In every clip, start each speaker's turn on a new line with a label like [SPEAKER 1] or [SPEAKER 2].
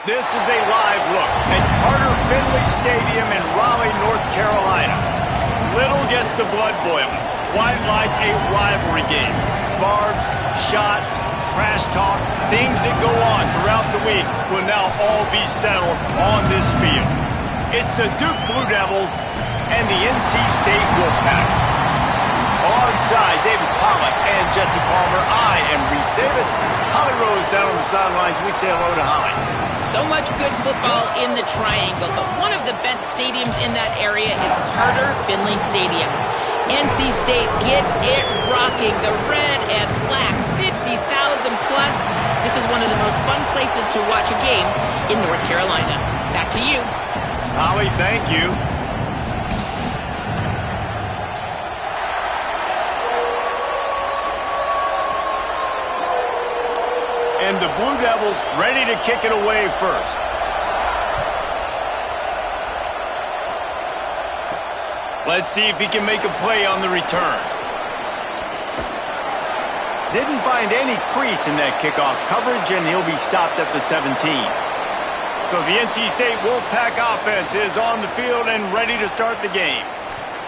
[SPEAKER 1] This is a live look at Carter Finley Stadium in Raleigh, North Carolina. Little gets the blood boiling, quite like a rivalry game. Barbs, shots, trash talk, things that go on throughout the week will now all be settled on this field. It's the Duke Blue Devils and the NC State Wolfpack. Alongside David Pollack and Jesse Palmer, I am Reese Davis. Holly Rose down on the sidelines. We say hello to Holly.
[SPEAKER 2] So much good football in the Triangle, but one of the best stadiums in that area is Carter Finley Stadium. NC State gets it rocking. The red and black, 50,000 plus. This is one of the most fun places to watch a game in North Carolina. Back to you.
[SPEAKER 1] Holly, thank you. And the Blue Devils ready to kick it away first. Let's see if he can make a play on the return. Didn't find any crease in that kickoff coverage, and he'll be stopped at the 17. So the NC State Wolfpack offense is on the field and ready to start the game.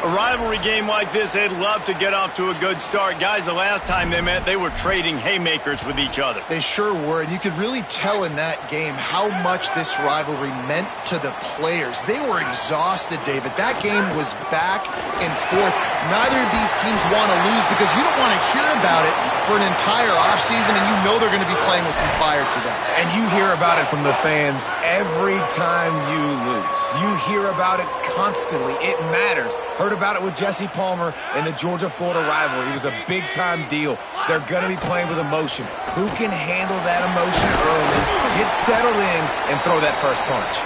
[SPEAKER 1] A rivalry game like this, they'd love to get off to a good start. Guys, the last time they met, they were trading haymakers with each other.
[SPEAKER 3] They sure were, and you could really tell in that game how much this rivalry meant to the players. They were exhausted, David. That game was back and forth. Neither of these teams want to lose because you don't want to hear about it for an entire offseason, and you know they're going to be playing with some fire to them.
[SPEAKER 4] And you hear about it from the fans every time you lose. You hear about it constantly. It matters. Heard about it with Jesse Palmer and the Georgia-Florida rivalry. It was a big-time deal. They're going to be playing with emotion. Who can handle that emotion early, get settled in, and throw that first punch?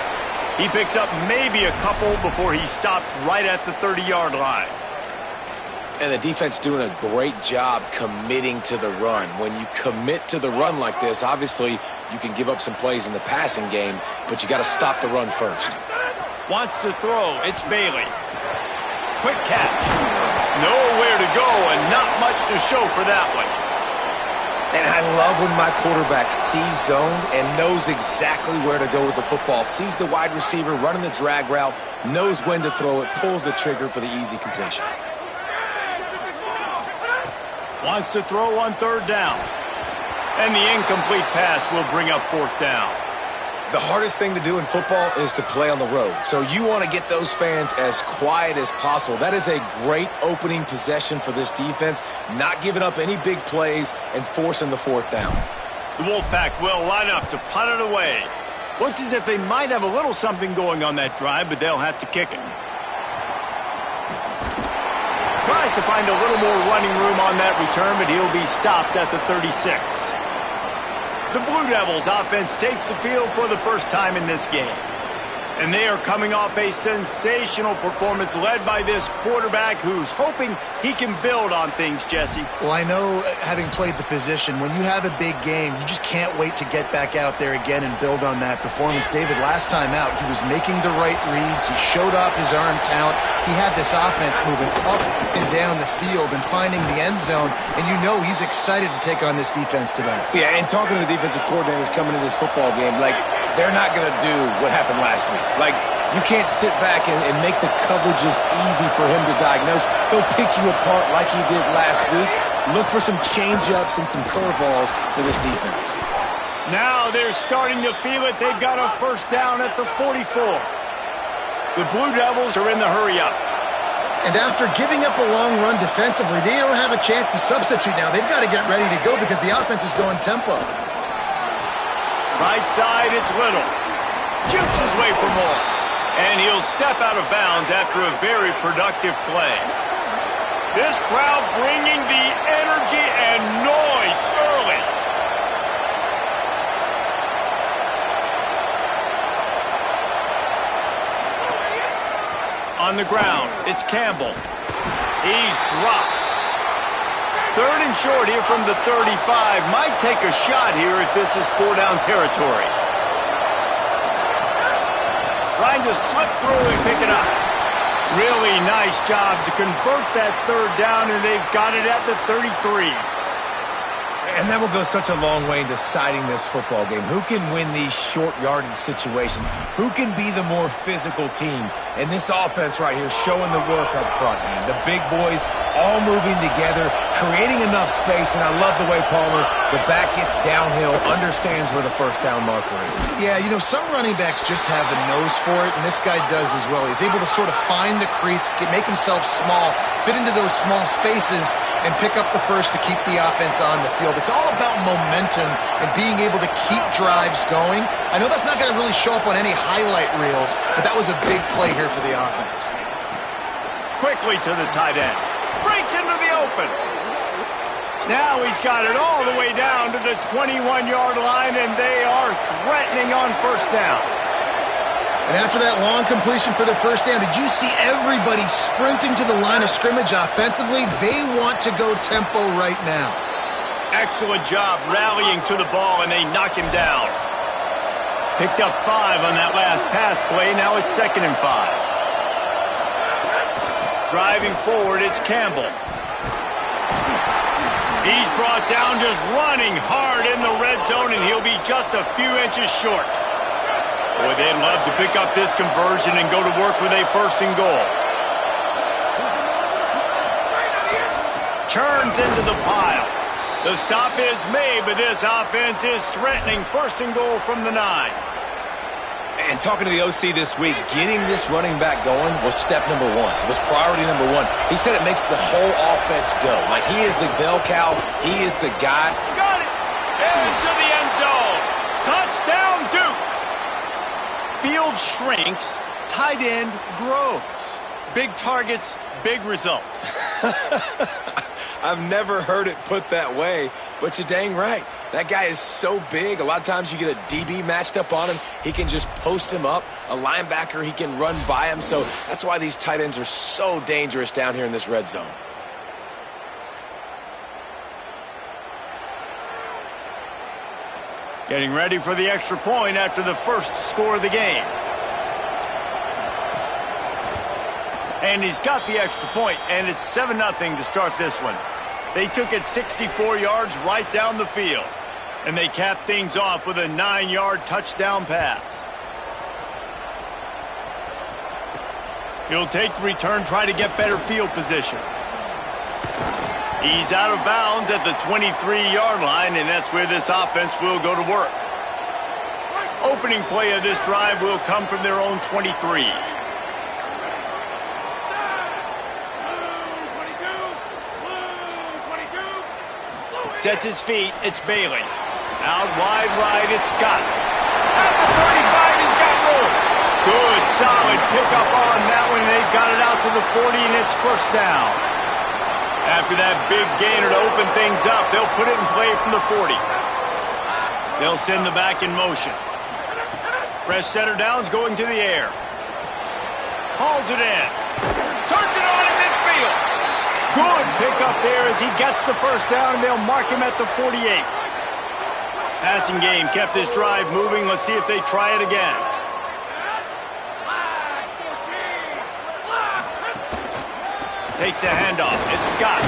[SPEAKER 1] He picks up maybe a couple before he's stopped right at the 30-yard line.
[SPEAKER 5] And the defense doing a great job committing to the run. When you commit to the run like this, obviously you can give up some plays in the passing game, but you got to stop the run first.
[SPEAKER 1] Wants to throw. It's Bailey. Quick catch. Nowhere to go and not much to show for that one.
[SPEAKER 5] And I love when my quarterback sees zone and knows exactly where to go with the football. Sees the wide receiver running the drag route, knows when to throw it, pulls the trigger for the easy completion.
[SPEAKER 1] Wants to throw on third down. And the incomplete pass will bring up fourth down.
[SPEAKER 5] The hardest thing to do in football is to play on the road. So you want to get those fans as quiet as possible. That is a great opening possession for this defense, not giving up any big plays and forcing the fourth down.
[SPEAKER 1] The Wolfpack will line up to punt it away. Looks as if they might have a little something going on that drive, but they'll have to kick it. Tries to find a little more running room on that return, but he'll be stopped at the 36. The Blue Devils offense takes the field for the first time in this game. And they are coming off a sensational performance led by this quarterback who's hoping he can build on things, Jesse.
[SPEAKER 3] Well, I know, having played the position, when you have a big game, you just can't wait to get back out there again and build on that performance. David, last time out, he was making the right reads. He showed off his arm talent. He had this offense moving up and down the field and finding the end zone, and you know he's excited to take on this defense today.
[SPEAKER 4] Yeah, and talking to the defensive coordinators coming into this football game, like, they're not going to do what happened last week. Like, you can't sit back and make the coverages easy for him to diagnose. He'll pick you apart like he did last week. Look for some change-ups and some curveballs for this defense.
[SPEAKER 1] Now they're starting to feel it. They've got a first down at the 44. The Blue Devils are in the hurry-up.
[SPEAKER 3] And after giving up a long run defensively, they don't have a chance to substitute now. They've got to get ready to go because the offense is going tempo.
[SPEAKER 1] Right side, it's Little. Jukes his way for more. And he'll step out of bounds after a very productive play. This crowd bringing the energy and noise early. On the ground, it's Campbell. He's dropped. Third and short here from the 35. Might take a shot here if this is four-down territory. Trying to slip through and pick it up. Really nice job to convert that third down, and they've got it at the 33.
[SPEAKER 4] And that will go such a long way in deciding this football game. Who can win these short yardage situations? Who can be the more physical team? And this offense right here showing the work up front, man. The big boys all moving together, creating enough space, and I love the way Palmer, the back gets downhill, understands where the first down marker is.
[SPEAKER 3] Yeah, you know, some running backs just have a nose for it, and this guy does as well. He's able to sort of find the crease, make himself small, fit into those small spaces, and pick up the first to keep the offense on the field. It's all about momentum and being able to keep drives going. I know that's not going to really show up on any highlight reels, but that was a big play here for the offense.
[SPEAKER 1] Quickly to the tight end. Breaks into the open. Now he's got it all the way down to the 21-yard line, and they are threatening on first down.
[SPEAKER 3] And after that long completion for the first down, did you see everybody sprinting to the line of scrimmage offensively? They want to go tempo right now.
[SPEAKER 1] Excellent job rallying to the ball, and they knock him down. Picked up 5 on that last pass play. Now it's 2nd and 5. Driving forward, it's Campbell. He's brought down just running hard in the red zone, and he'll be just a few inches short. Boy, they'd love to pick up this conversion and go to work with a 1st and goal. Churns into the pile. The stop is made, but this offense is threatening 1st and goal from the 9.
[SPEAKER 5] And talking to the OC this week, getting this running back going was step number 1. It was priority number 1. He said it makes the whole offense go. Like, he is the bell cow. He is the guy.
[SPEAKER 1] Got it! Into the end zone. Touchdown, Duke! Field shrinks, tight end grows. Big targets, big results.
[SPEAKER 5] I've never heard it put that way, but you're dang right. That guy is so big. A lot of times you get a DB matched up on him. He can just post him up. A linebacker, he can run by him. So that's why these tight ends are so dangerous down here in this red zone.
[SPEAKER 1] Getting ready for the extra point after the first score of the game. And he's got the extra point, and it's 7-0 to start this one. They took it 64 yards right down the field. And they capped things off with a 9-yard touchdown pass. He'll take the return, try to get better field position. He's out of bounds at the 23-yard line, and that's where this offense will go to work. Opening play of this drive will come from their own 23. Sets his feet, it's Bailey. Out wide right, it's Scott. At the 35, he's got room. Good, solid pickup on that one. They've got it out to the 40, and it's first down. After that big gainer to open things up, they'll put it in play from the 40. They'll send the back in motion. Fresh center downs going to the air. Hauls it in. Turns it on in midfield. Good pickup there as he gets the first down, and they'll mark him at the 48. Passing game kept this drive moving. Let's see if they try it again. Takes the handoff. It's Scott.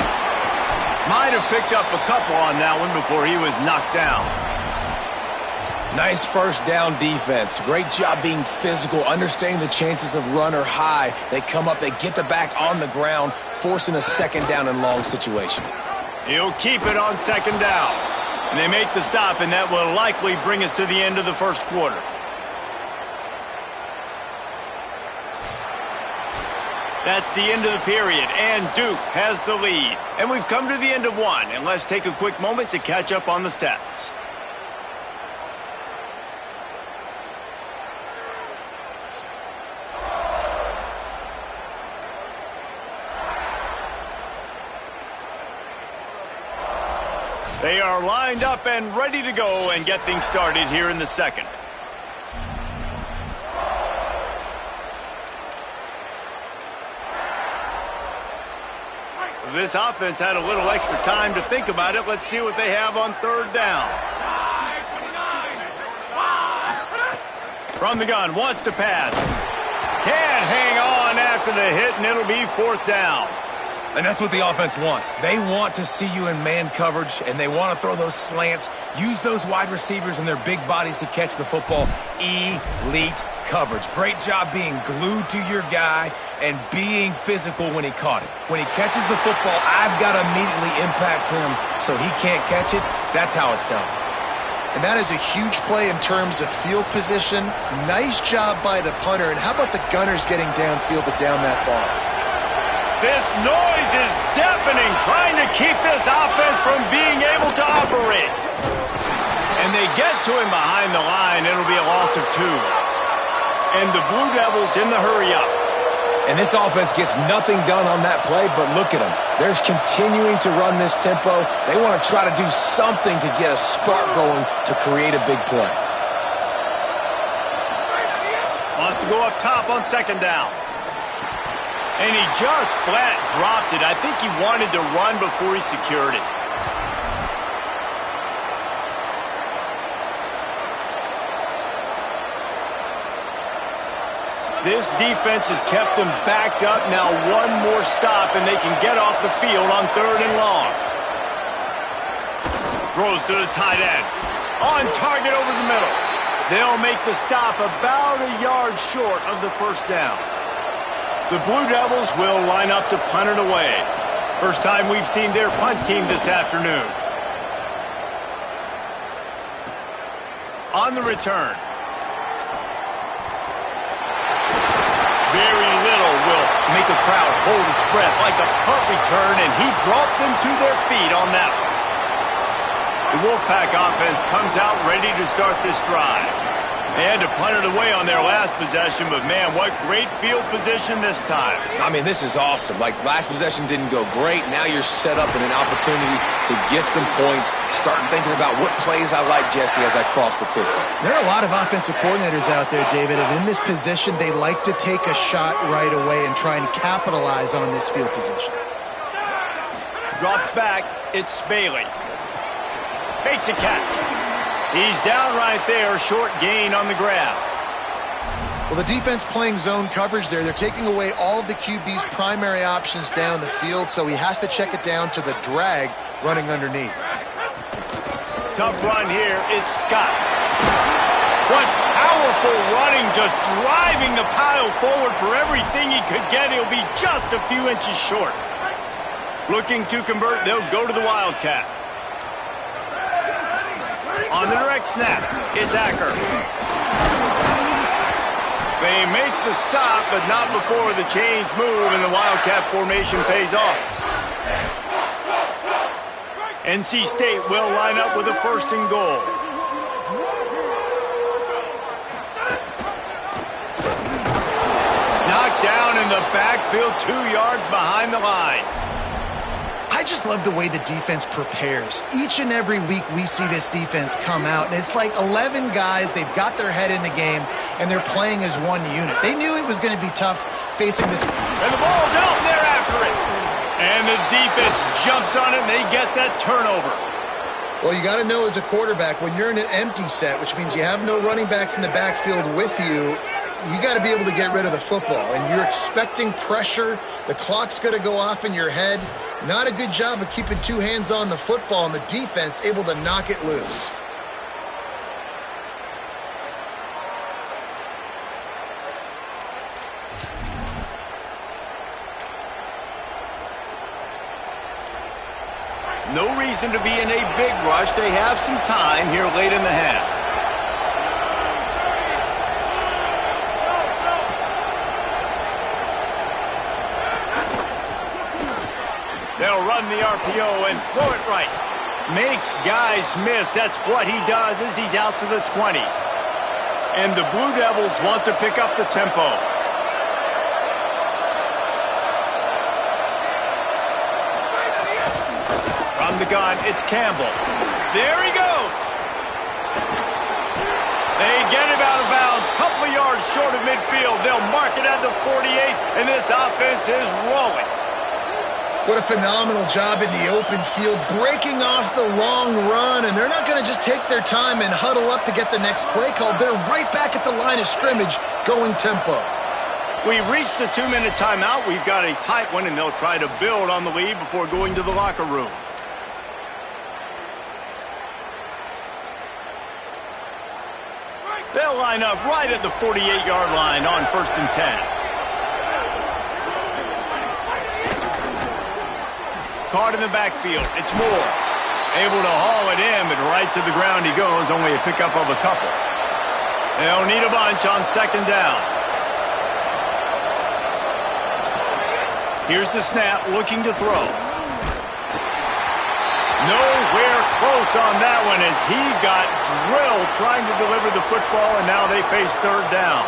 [SPEAKER 1] Might have picked up a couple on that one before he was knocked down.
[SPEAKER 5] Nice first down defense. Great job being physical, understanding the chances of run are high. They come up, they get the back on the ground, forcing a 2nd down and long situation.
[SPEAKER 1] He'll keep it on 2nd down. And they make the stop, and that will likely bring us to the end of the first quarter. That's the end of the period, and Duke has the lead. And we've come to the end of one, and let's take a quick moment to catch up on the stats. They are lined up and ready to go and get things started here in the second. This offense had a little extra time to think about it. Let's see what they have on 3rd down. From the gun, wants to pass. Can't hang on after the hit, and it'll be 4th down.
[SPEAKER 4] And that's what the offense wants. They want to see you in man coverage, and they want to throw those slants, use those wide receivers and their big bodies to catch the football. Elite coverage. Great job being glued to your guy and being physical when he caught it. When he catches the football, I've got to immediately impact him so he can't catch it. That's how it's done.
[SPEAKER 3] And that is a huge play in terms of field position. Nice job by the punter. And how about the Gunners getting downfield to down that ball?
[SPEAKER 1] This noise is deafening, trying to keep this offense from being able to operate. And they get to him behind the line. It'll be a loss of 2. And the Blue Devils in the hurry-up.
[SPEAKER 5] And this offense gets nothing done on that play, but look at them. They're continuing to run this tempo. They want to try to do something to get a spark going to create a big play.
[SPEAKER 1] Wants to go up top on second down. And he just flat dropped it. I think he wanted to run before he secured it. This defense has kept them backed up. Now one more stop, and they can get off the field on 3rd and long. Throws to the tight end. On target over the middle. They'll make the stop about a yard short of the first down. The Blue Devils will line up to punt it away. First time we've seen their punt team this afternoon. On the return. Very little will make a crowd hold its breath like a punt return, and he brought them to their feet on that one. The Wolfpack offense comes out ready to start this drive. They had to punt it away on their last possession, but man, what great field position this time.
[SPEAKER 5] I mean, this is awesome. Like, last possession didn't go great. Now you're set up in an opportunity to get some points. Starting thinking about what plays I like, Jesse, as I cross the 50.
[SPEAKER 3] There are a lot of offensive coordinators out there, David, and in this position, they like to take a shot right away and try and capitalize on this field position.
[SPEAKER 1] Drops back. It's Bailey. Makes a catch. He's down right there, short gain on the grab.
[SPEAKER 3] Well, the defense playing zone coverage there. They're taking away all of the QB's primary options down the field, so he has to check it down to the drag running underneath.
[SPEAKER 1] Tough run here. It's Scott. What powerful running, just driving the pile forward for everything he could get. He'll be just a few inches short. Looking to convert, they'll go to the Wildcat. On the direct snap, it's Acker. They make the stop, but not before the chains move and the Wildcat formation pays off. NC State will line up with a 1st and goal. Knocked down in the backfield, 2 yards behind the line.
[SPEAKER 3] I just love the way the defense prepares. Each and every week we see this defense come out, and it's like 11 guys, they've got their head in the game, and they're playing as one unit. They knew it was going to be tough facing this.
[SPEAKER 1] And the ball's out, and they're after it. And the defense jumps on it, and they get that turnover.
[SPEAKER 3] Well, you got to know as a quarterback, when you're in an empty set, which means you have no running backs in the backfield with you, you got to be able to get rid of the football. And you're expecting pressure. The clock's going to go off in your head. Not a good job of keeping 2 hands on the football, and the defense able to knock it loose.
[SPEAKER 1] No reason to be in a big rush. They have some time here late in the half. They'll run the RPO and throw it right. Makes guys miss. That's what he does as he's out to the 20. And the Blue Devils want to pick up the tempo. From the gun, it's Campbell. There he goes. They get him out of bounds. Couple of yards short of midfield. They'll mark it at the 48, and this offense is rolling.
[SPEAKER 3] What a phenomenal job in the open field, breaking off the long run, and they're not going to just take their time and huddle up to get the next play called. They're right back at the line of scrimmage, going tempo.
[SPEAKER 1] We've reached the 2-minute timeout. We've got a tight one, and they'll try to build on the lead before going to the locker room. They'll line up right at the 48-yard line on 1st and 10. Caught in the backfield. It's Moore. Able to haul it in, but right to the ground he goes. Only a pickup of a couple. They'll need a bunch on 2nd down. Here's the snap, looking to throw. Nowhere close on that one as he got drilled trying to deliver the football, and now they face 3rd down.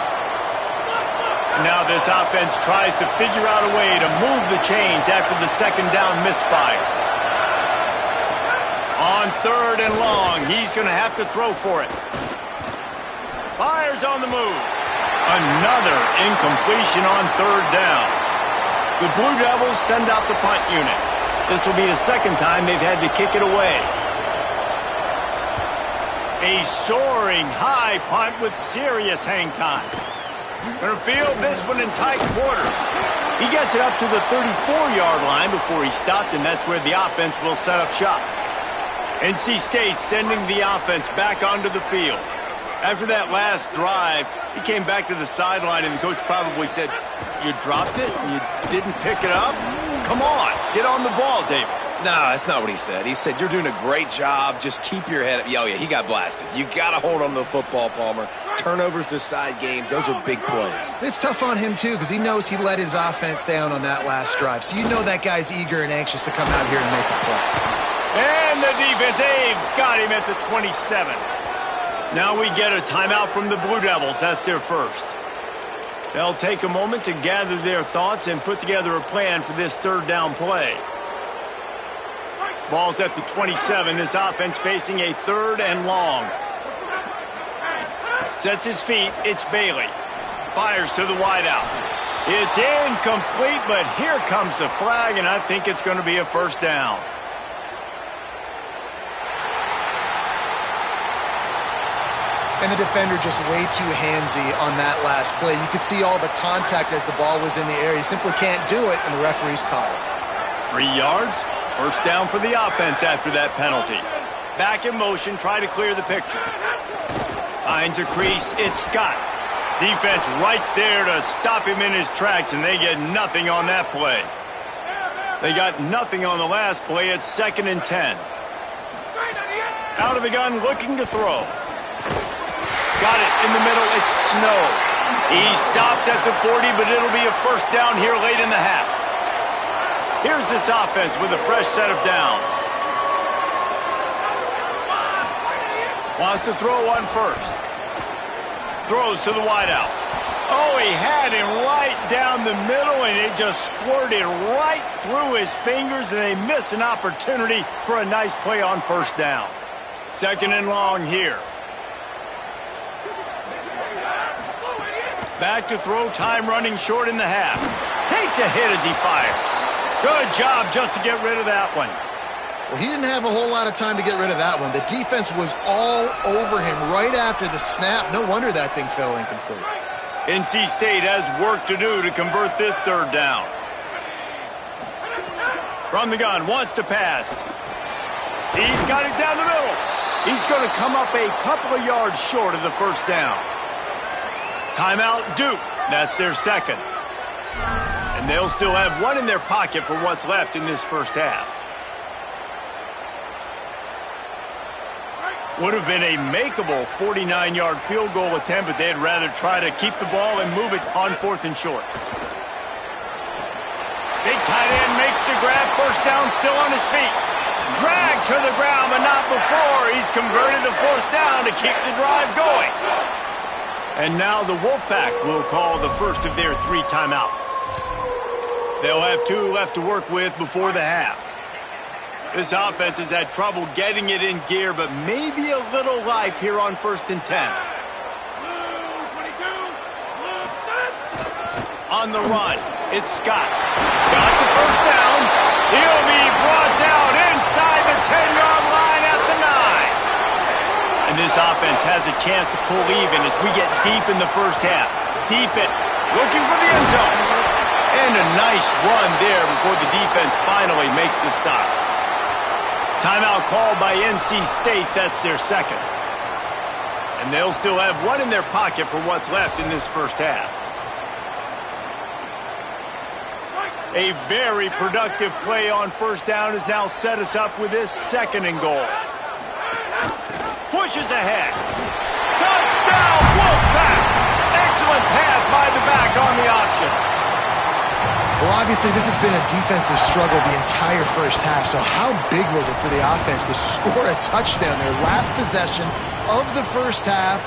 [SPEAKER 1] Now this offense tries to figure out a way to move the chains after the 2nd down misfire. On 3rd and long, he's going to have to throw for it. Fires on the move. Another incompletion on 3rd down. The Blue Devils send out the punt unit. This will be the 2nd time they've had to kick it away. A soaring high punt with serious hang time. Gonna field this one in tight quarters. He gets it up to the 34-yard line before he stopped, and that's where the offense will set up shop. NC State sending the offense back onto the field. After that last drive, he came back to the sideline, and the coach probably said, "You dropped it? You didn't pick it up? Come on, get on the ball, David."
[SPEAKER 5] No, that's not what he said. He said, "You're doing a great job. Just keep your head up." Oh, yeah, he got blasted. You got to hold on to the football, Palmer. Turnovers decide games. Those are big plays.
[SPEAKER 3] It's tough on him, too, because he knows he let his offense down on that last drive. So you know that guy's eager and anxious to come out here and make a play.
[SPEAKER 1] And the defense, they've got him at the 27. Now we get a timeout from the Blue Devils. That's their first. They'll take a moment to gather their thoughts and put together a plan for this 3rd down play. Ball's at the 27. This offense facing a 3rd and long. Sets his feet. It's Bailey. Fires to the wideout. It's incomplete, but here comes the flag, and I think it's going to be a 1st down.
[SPEAKER 3] And the defender just way too handsy on that last play. You could see all the contact as the ball was in the air. He simply can't do it, and the referee's caught it.
[SPEAKER 1] 3 yards. 1st down for the offense after that penalty. Back in motion, try to clear the picture. Finds a crease. It's Scott. Defense right there to stop him in his tracks, and they get nothing on that play. They got nothing on the last play. It's 2nd and 10. Out of the gun, looking to throw. Got it in the middle. It's Snow. He stopped at the 40, but it'll be a 1st down here late in the half. Here's this offense with a fresh set of downs. Wants to throw on 1st. Throws to the wideout. Oh, he had him right down the middle, and it just squirted right through his fingers, and they miss an opportunity for a nice play on 1st down. 2nd and long here. Back to throw, time running short in the half. Takes a hit as he fires. Good job just to get rid of that one.
[SPEAKER 3] Well, he didn't have a whole lot of time to get rid of that one. The defense was all over him right after the snap. No wonder that thing fell incomplete.
[SPEAKER 1] NC State has work to do to convert this 3rd down. From the gun, wants to pass. He's got it down the middle. He's going to come up a couple of yards short of the 1st down. Timeout, Duke. That's their 2nd. And they'll still have one in their pocket for what's left in this 1st half. Would have been a makeable 49-yard field goal attempt, but they'd rather try to keep the ball and move it on 4th and short. Big tight end makes the grab. 1st down, still on his feet. Dragged to the ground, but not before. He's converted to 4th down to keep the drive going. And now the Wolfpack will call the first of their 3 timeouts. They'll have 2 left to work with before the half. This offense has had trouble getting it in gear, but maybe a little life here on 1st and 10. On the run, it's Scott. Got the 1st down. He'll be brought down inside the 10-yard line at the 9. And this offense has a chance to pull even as we get deep in the 1st half. Defense looking for the end zone. And a nice run there before the defense finally makes the stop. Timeout called by NC State. That's their second. And they'll still have one in their pocket for what's left in this first half. A very productive play on first down has now set us up with this second and goal. Pushes ahead. Touchdown, Wolfpack! Excellent pass by the back on the option.
[SPEAKER 3] Well, obviously, this has been a defensive struggle the entire first half, so how big was it for the offense to score a touchdown, their last possession of the first half,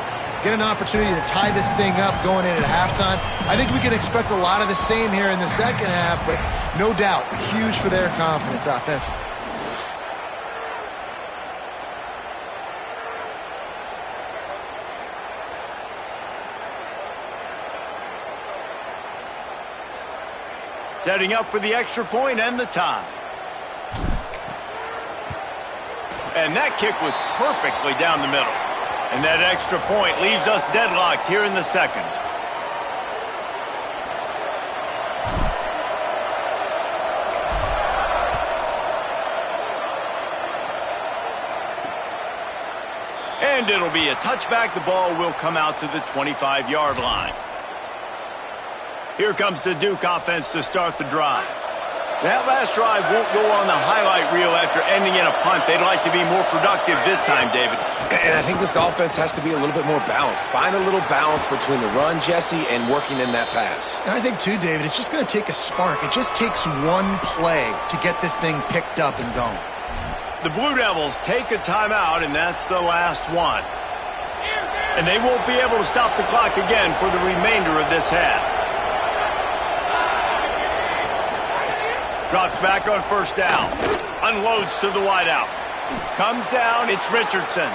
[SPEAKER 3] get an opportunity to tie this thing up going in at halftime? I think we can expect a lot of the same here in the second half, but no doubt, huge for their confidence offensively.
[SPEAKER 1] Setting up for the extra point and the tie. And that kick was perfectly down the middle. And that extra point leaves us deadlocked here in the second. And it'll be a touchback. The ball will come out to the 25-yard line. Here comes the Duke offense to start the drive. That last drive won't go on the highlight reel after ending in a punt. They'd like to be more productive this time, David.
[SPEAKER 5] And I think this offense has to be a little bit more balanced. Find a little balance between the run, Jesse, and working in that pass.
[SPEAKER 3] And I think, too, David, it's just going to take a spark. It just takes one play to get this thing picked up and going.
[SPEAKER 1] The Blue Devils take a timeout, and that's the last one. And they won't be able to stop the clock again for the remainder of this half. Drops back on first down. Unloads to the wideout. Comes down, it's Richardson.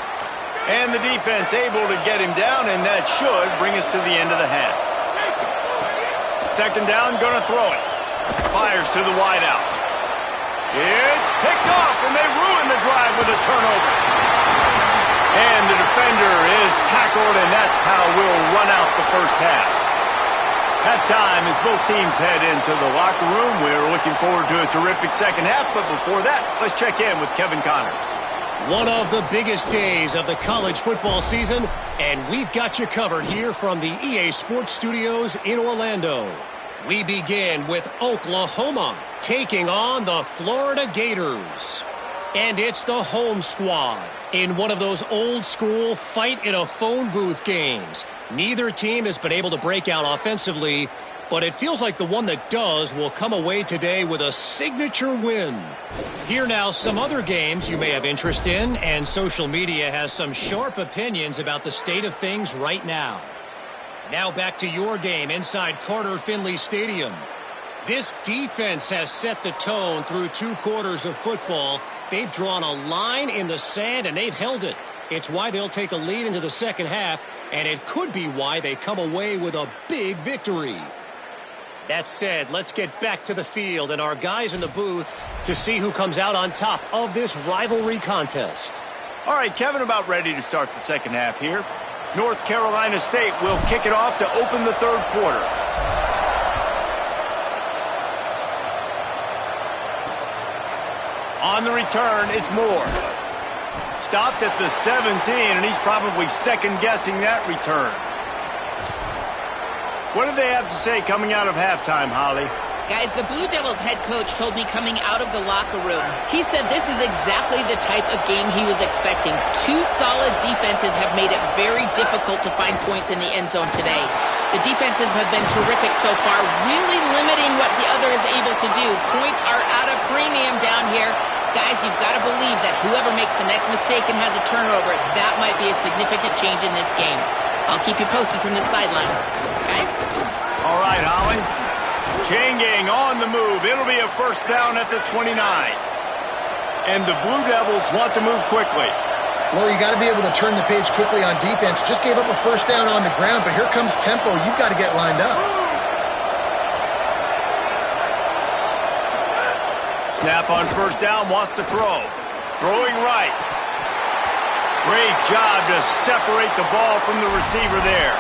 [SPEAKER 1] And the defense able to get him down, and that should bring us to the end of the half. Second down, gonna throw it. Fires to the wideout. It's picked off, and they ruin the drive with a turnover. And the defender is tackled, and that's how we'll run out the first half. Halftime as both teams head into the locker room. We're looking forward to a terrific second half, but before that, let's check in with Kevin Connors.
[SPEAKER 6] One of the biggest days of the college football season, and we've got you covered here from the EA Sports Studios in Orlando. We begin with Oklahoma taking on the Florida Gators. And it's the home squad in one of those old-school fight-in-a-phone-booth games. Neither team has been able to break out offensively, but it feels like the one that does will come away today with a signature win. Here now, some other games you may have interest in, and social media has some sharp opinions about the state of things right now. Now back to your game inside Carter Finley Stadium. This defense has set the tone through 2 quarters of football. They've drawn a line in the sand, and they've held it. It's why they'll take a lead into the second half, and it could be why they come away with a big victory. That said, let's get back to the field and our guys in the booth to see who comes out on top of this rivalry contest.
[SPEAKER 1] All right, Kevin, about ready to start the second half here. North Carolina State will kick it off to open the third quarter. On the return, it's Moore. Stopped at the 17, and he's probably second-guessing that return. What do they have to say coming out of halftime, Holly?
[SPEAKER 2] Guys, the Blue Devils head coach told me coming out of the locker room, he said this is exactly the type of game he was expecting. 2 solid defenses have made it very difficult to find points in the end zone today. The defenses have been terrific so far, really limiting what the other is able to do. Points are at a premium down here. Guys, you've got to believe that whoever makes the next mistake and has a turnover, that might be a significant change in this game. I'll keep you posted from the sidelines. Guys?
[SPEAKER 1] All right, Holly. Chain gang on the move. It'll be a first down at the 29. And the Blue Devils want to move quickly.
[SPEAKER 3] Well, you got to be able to turn the page quickly on defense. Just gave up a first down on the ground, but here comes tempo. You've got to get lined up.
[SPEAKER 1] Snap on first down, wants to throw. Throwing right. Great job to separate the ball from the receiver there.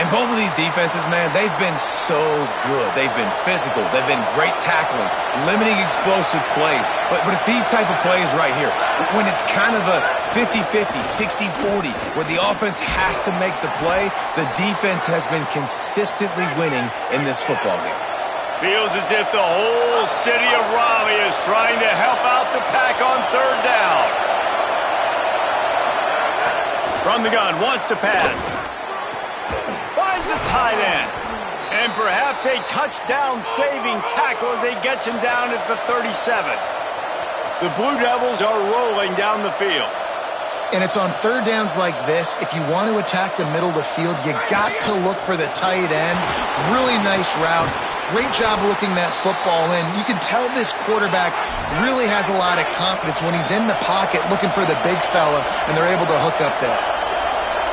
[SPEAKER 4] And both of these defenses, man, they've been so good. They've been physical. They've been great tackling, limiting explosive plays. But it's these type of plays right here, when it's kind of a 50-50, 60-40, where the offense has to make the play, the defense has been consistently winning in this football game.
[SPEAKER 1] Feels as if the whole city of Raleigh is trying to help out the Pack on third down. From the gun, wants to pass. Finds a tight end. And perhaps a touchdown-saving tackle as they get him down at the 37. The Blue Devils are rolling down the field.
[SPEAKER 3] And it's on third downs like this, if you want to attack the middle of the field, you got to look for the tight end. Really nice route. Great job looking that football in. You can tell this quarterback really has a lot of confidence when he's in the pocket looking for the big fella, and they're able to hook up there.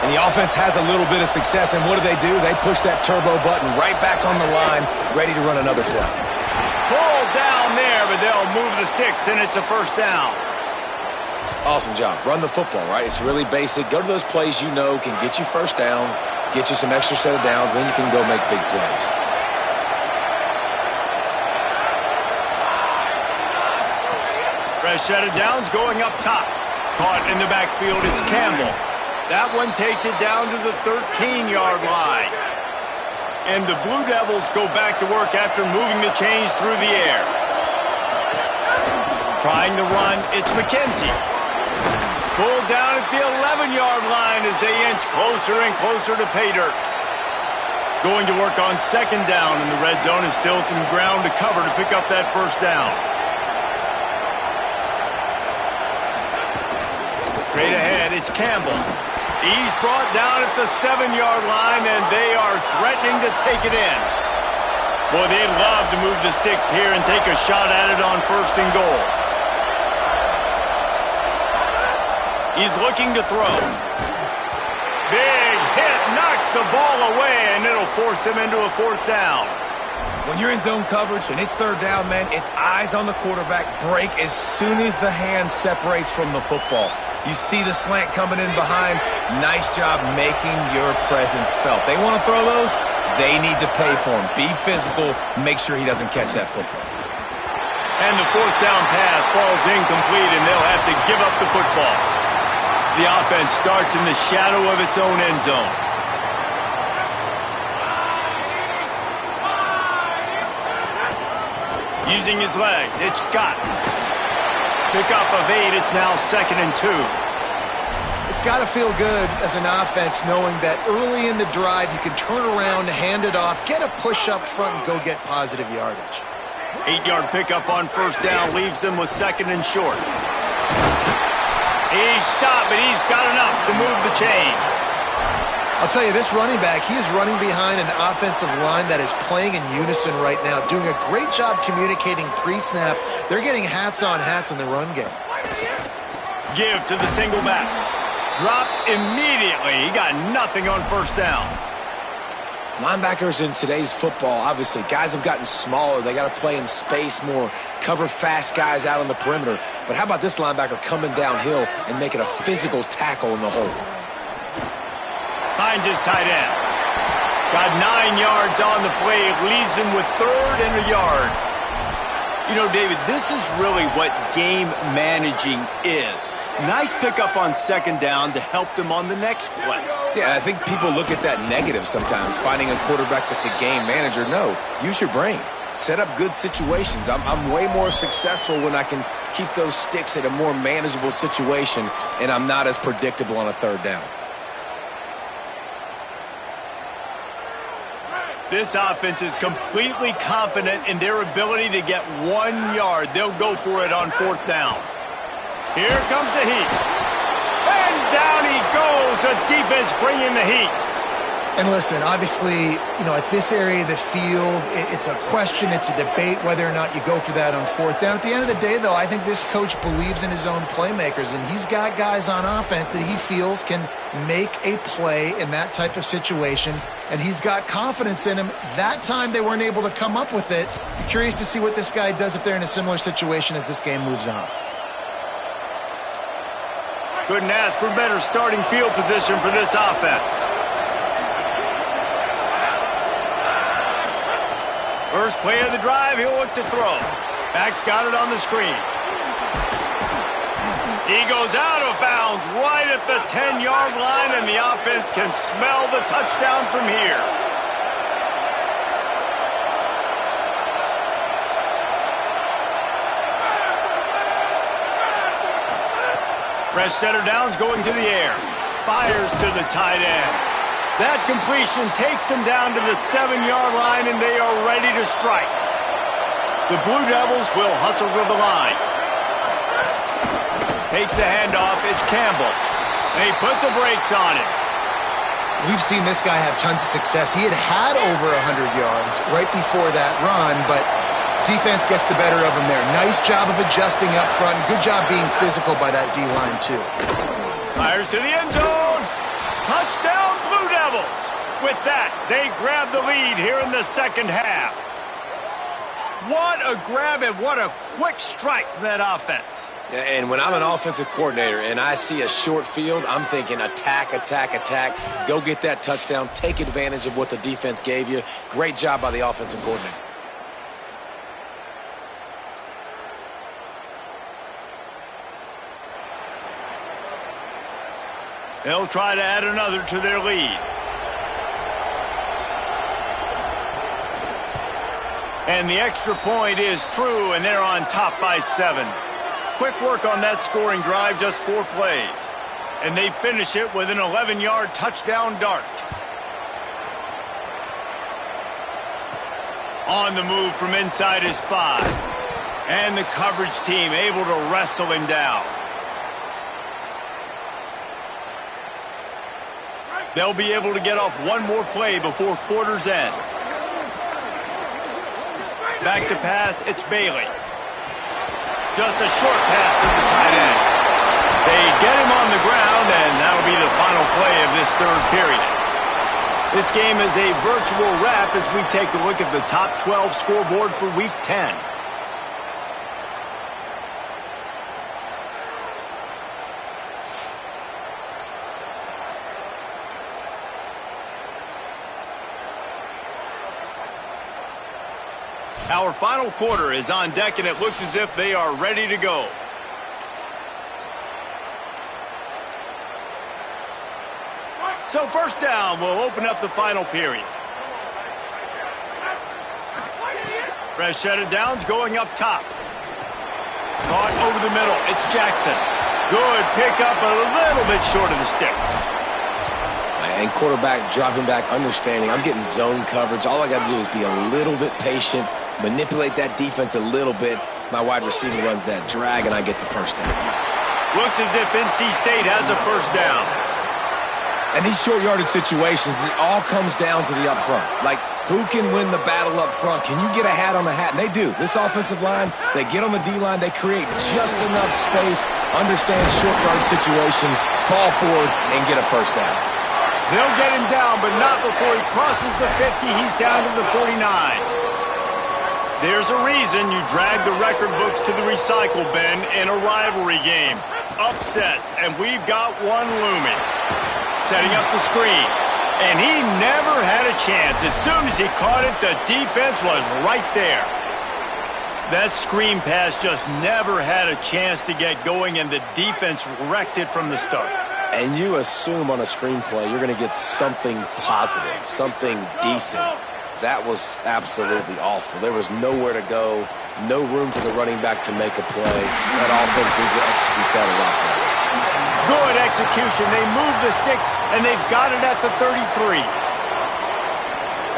[SPEAKER 5] And the offense has a little bit of success, and what do? They push that turbo button right back on the line, ready to run another play.
[SPEAKER 1] Pulled down there, but they'll move the sticks, and it's a first down.
[SPEAKER 5] Awesome job. Run the football, right? It's really basic. Go to those plays you know can get you first downs, get you some extra set of downs, then you can go make big plays.
[SPEAKER 1] Fresh set of downs going up top. Caught in the backfield, it's Campbell. That one takes it down to the 13-yard line. And the Blue Devils go back to work after moving the chains through the air. Trying to run, it's McKenzie. Pulled down at the 11-yard line as they inch closer and closer to pay dirt. Going to work on second down in the red zone, and still some ground to cover to pick up that first down. Straight ahead, it's Campbell. He's brought down at the 7-yard line, and they are threatening to take it in. Boy, they'd love to move the sticks here and take a shot at it on first and goal. He's looking to throw. Big hit, knocks the ball away, and it'll force him into a fourth down.
[SPEAKER 4] When you're in zone coverage and it's third down, man, it's eyes on the quarterback, break as soon as the hand separates from the football. You see the slant coming in behind. Nice job making your presence felt. They want to throw those, they need to pay for them. Be physical, make sure he doesn't catch that football.
[SPEAKER 1] And the fourth down pass falls incomplete, and they'll have to give up the football. The offense starts in the shadow of its own end zone. Using his legs, it's Scott. Pickup of 8, it's now 2nd and 2.
[SPEAKER 3] It's got to feel good as an offense knowing that early in the drive you can turn around, hand it off, get a push up front, and go get positive yardage.
[SPEAKER 1] 8-yard pickup on first down leaves them with 2nd and short. He's stopped, but he's got enough to move the chain.
[SPEAKER 3] I'll tell you, this running back, he is running behind an offensive line that is playing in unison right now, doing a great job communicating pre-snap. They're getting hats on hats in the run game.
[SPEAKER 1] Give to the single back. Dropped immediately. He got nothing on first down.
[SPEAKER 5] Linebackers in today's football, obviously, guys have gotten smaller. They got to play in space more, cover fast guys out on the perimeter. But how about this linebacker coming downhill and making a physical tackle in the hole?
[SPEAKER 1] Finds his tight end. Got 9 yards on the play. Leaves him with 3rd and a yard. You know, David, this is really what game managing is. Nice pickup on second down to help them on the next play.
[SPEAKER 5] Yeah, I think people look at that negative sometimes, finding a quarterback that's a game manager. No, use your brain. Set up good situations. I'm way more successful when I can keep those sticks at a more manageable situation, and I'm not as predictable on a third down.
[SPEAKER 1] This offense is completely confident in their ability to get 1 yard. They'll go for it on fourth down. Here comes the heat. And down he goes. The defense bringing the heat.
[SPEAKER 3] And listen, obviously, you know, at this area of the field, it's a question, it's a debate whether or not you go for that on fourth down. At the end of the day, though, I think this coach believes in his own playmakers, and he's got guys on offense that he feels can make a play in that type of situation, and he's got confidence in him. That time they weren't able to come up with it. I'm curious to see what this guy does if they're in a similar situation as this game moves on.
[SPEAKER 1] Couldn't ask for better starting field position for this offense. First play of the drive, he'll look to throw. Back's got it on the screen. He goes out of bounds right at the 10-yard line, and the offense can smell the touchdown from here. Fresh center downs going to the air. Fires to the tight end. That completion takes them down to the 7-yard line, and they are ready to strike. The Blue Devils will hustle to the line. Takes the handoff. It's Campbell. They put the brakes on it.
[SPEAKER 3] We've seen this guy have tons of success. He had over 100 yards right before that run, but defense gets the better of him there. Nice job of adjusting up front. Good job being physical by that D-line, too.
[SPEAKER 1] Fires to the end zone. Touchdown, Blue Devils. With that, they grab the lead here in the second half. What a grab and what a quick strike from that offense.
[SPEAKER 5] And when I'm an offensive coordinator and I see a short field, I'm thinking attack, attack, attack. Go get that touchdown. Take advantage of what the defense gave you. Great job by the offensive coordinator.
[SPEAKER 1] They'll try to add another to their lead. And the extra point is true, and they're on top by 7. Quick work on that scoring drive, just 4 plays. And they finish it with an 11-yard touchdown dart. On the move from inside his 5. And the coverage team able to wrestle him down. They'll be able to get off one more play before quarter's end. Back to pass, it's Bailey. Just a short pass to the tight end. They get him on the ground, and that'll be the final play of this third period. This game is a virtual wrap as we take a look at the top 12 scoreboard for Week 10. Our final quarter is on deck, and it looks as if they are ready to go. So first down will open up the final period. Fresh set of downs going up top. Caught over the middle. It's Jackson. Good pickup, but a little bit short of the sticks.
[SPEAKER 5] And quarterback dropping back, understanding. I'm getting zone coverage. All I got to do is be a little bit patient, manipulate that defense a little bit. My wide receiver runs that drag, and I get the first down.
[SPEAKER 1] Looks as if NC State has a first down.
[SPEAKER 5] And these short yardage situations, it all comes down to the up front. Like, who can win the battle up front? Can you get a hat on the hat? And they do. This offensive line, they get on the D-line, they create just enough space, understand short yardage situation, fall forward, and get a first down.
[SPEAKER 1] They'll get him down, but not before he crosses the 50. He's down to the 49. There's a reason you drag the record books to the recycle bin in a rivalry game. Upsets, and we've got one looming. Setting up the screen. And he never had a chance. As soon as he caught it, the defense was right there. That screen pass just never had a chance to get going, and the defense wrecked it from the start.
[SPEAKER 5] And you assume on a screenplay you're going to get something positive, something decent. That was absolutely awful. There was nowhere to go, no room for the running back to make a play. That offense needs to execute that a lot better.
[SPEAKER 1] Good execution. They move the sticks, and they've got it at the 33.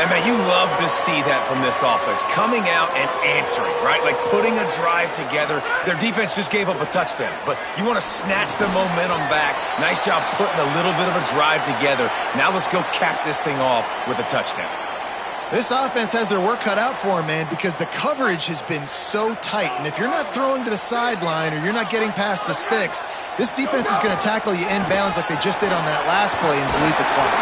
[SPEAKER 4] And, man, you love to see that from this offense, coming out and answering, right? Like putting a drive together. Their defense just gave up a touchdown, but you want to snatch the momentum back. Nice job putting a little bit of a drive together. Now let's go cap this thing off with a touchdown.
[SPEAKER 3] This offense has their work cut out for them, man, because the coverage has been so tight. And if you're not throwing to the sideline or you're not getting past the sticks, this defense is going to tackle you inbounds like they just did on that last play and bleed the clock.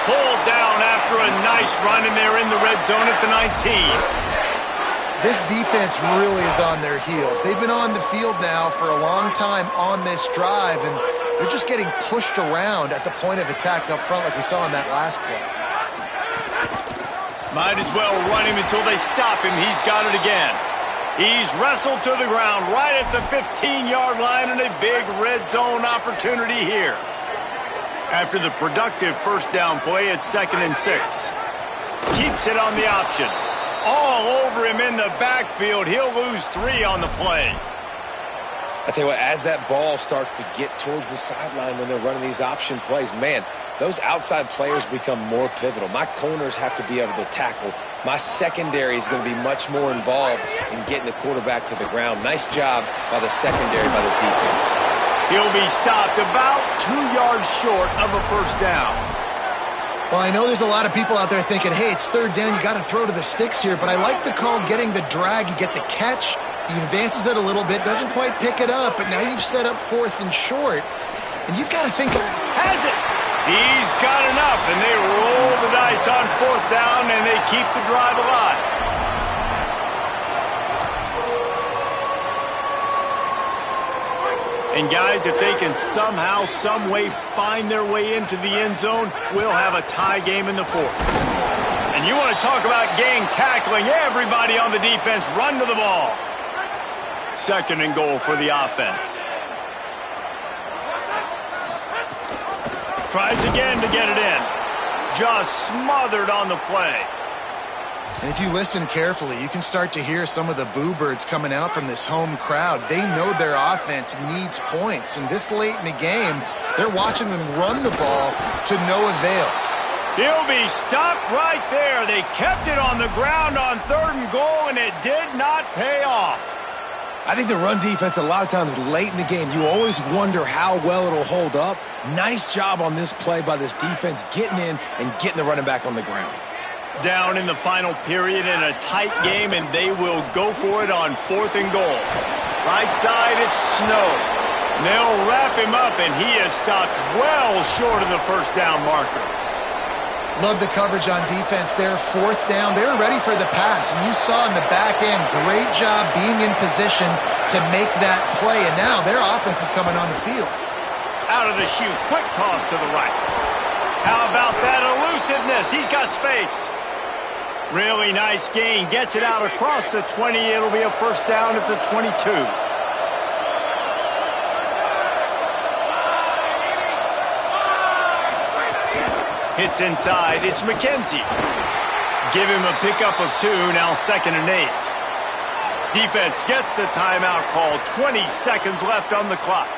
[SPEAKER 1] Pulled down after a nice run, and they're in the red zone at the 19.
[SPEAKER 3] This defense really is on their heels. They've been on the field now for a long time on this drive, and they're just getting pushed around at the point of attack up front like we saw in that last play.
[SPEAKER 1] Might as well run him until they stop him. He's got it again. He's wrestled to the ground right at the 15-yard line, and a big red zone opportunity here. After the productive first down play, it's 2nd and 6. Keeps it on the option. All over him in the backfield. He'll lose 3 on the play.
[SPEAKER 5] I tell you what, as that ball starts to get towards the sideline when they're running these option plays, man, those outside players become more pivotal. My corners have to be able to tackle. My secondary is going to be much more involved in getting the quarterback to the ground. Nice job by the secondary, by this defense.
[SPEAKER 1] He'll be stopped about 2 yards short of a first down.
[SPEAKER 3] Well, I know there's a lot of people out there thinking, hey, it's 3rd down, you got to throw to the sticks here, but I like the call getting the drag. You get the catch, he advances it a little bit, doesn't quite pick it up, but now you've set up 4th and short, and you've got to think...
[SPEAKER 1] Has it! He's got enough, and they roll the dice on 4th down, and they keep the drive alive. And guys, if they can somehow, some way find their way into the end zone, we'll have a tie game in the 4th. And you want to talk about gang tackling, everybody on the defense run to the ball. 2nd and goal for the offense. Tries again to get it in. Just smothered on the play.
[SPEAKER 3] And if you listen carefully, you can start to hear some of the boo birds coming out from this home crowd. They know their offense needs points. And this late in the game, they're watching them run the ball to no avail.
[SPEAKER 1] He'll be stopped right there. They kept it on the ground on 3rd and goal, and it did not pay off.
[SPEAKER 5] I think the run defense, a lot of times late in the game, you always wonder how well it'll hold up. Nice job on this play by this defense, getting in and getting the running back on the ground.
[SPEAKER 1] Down in the final period in a tight game, and they will go for it on 4th and goal. Right side, it's Snow. They'll wrap him up, and he is stopped well short of the first down marker.
[SPEAKER 3] Love the coverage on defense there. 4th down, they were ready for the pass. And you saw in the back end, great job being in position to make that play. And now their offense is coming on the field.
[SPEAKER 1] Out of the chute, quick toss to the right. How about that elusiveness? He's got space. Really nice gain. Gets it out across the 20. It'll be a first down at the 22. Hits inside. It's McKenzie. Give him a pickup of 2. Now 2nd and 8. Defense gets the timeout call. 20 seconds left on the clock.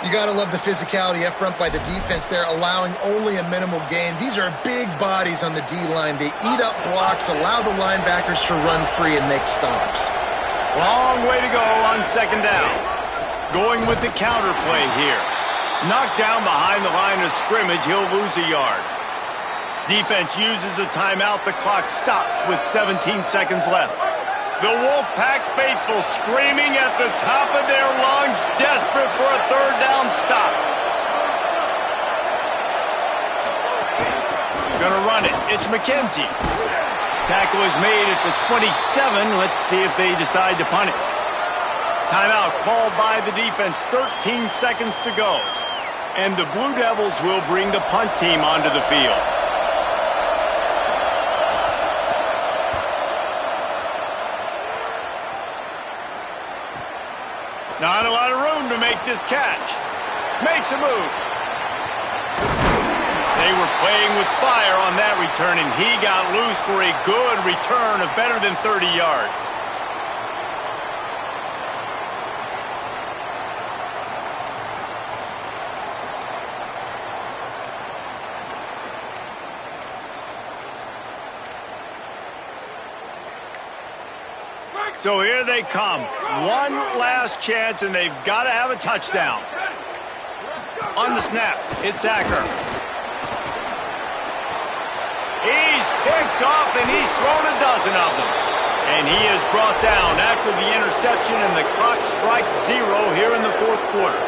[SPEAKER 3] You got to love the physicality up front by the defense there, allowing only a minimal gain. These are big bodies on the D-line. They eat up blocks, allow the linebackers to run free and make stops.
[SPEAKER 1] Long way to go on 2nd down. Going with the counter play here. Knocked down behind the line of scrimmage, he'll lose a yard. Defense uses a timeout. The clock stops with 17 seconds left. The Wolfpack faithful screaming at the top of their lungs, desperate for a 3rd down stop. Gonna run it. It's McKenzie. Tackle is made at the 27. Let's see if they decide to punt it. Timeout called by the defense. 13 seconds to go. And the Blue Devils will bring the punt team onto the field. Not a lot of room to make this catch. Makes a move. They were playing with fire on that return, and he got loose for a good return of better than 30 yards. So here they come. One last chance, and they've got to have a touchdown. On the snap, it's Acker. He's picked off, and he's thrown a dozen of them. And he is brought down after the interception, and the clock strikes 0 here in the 4th quarter.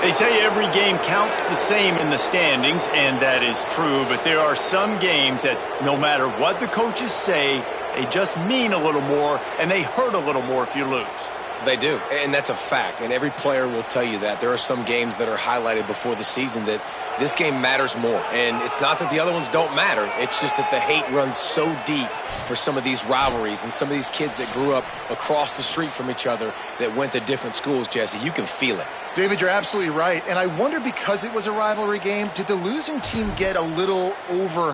[SPEAKER 1] They say every game counts the same in the standings, and that is true, but there are some games that no matter what the coaches say, they just mean a little more, and they hurt a little more if you lose.
[SPEAKER 5] They do, and that's a fact, and every player will tell you that. There are some games that are highlighted before the season that this game matters more, and it's not that the other ones don't matter. It's just that the hate runs so deep for some of these rivalries and some of these kids that grew up across the street from each other that went to different schools, Jesse. You can feel it.
[SPEAKER 3] David, you're absolutely right, and I wonder, because it was a rivalry game, did the losing team get a little over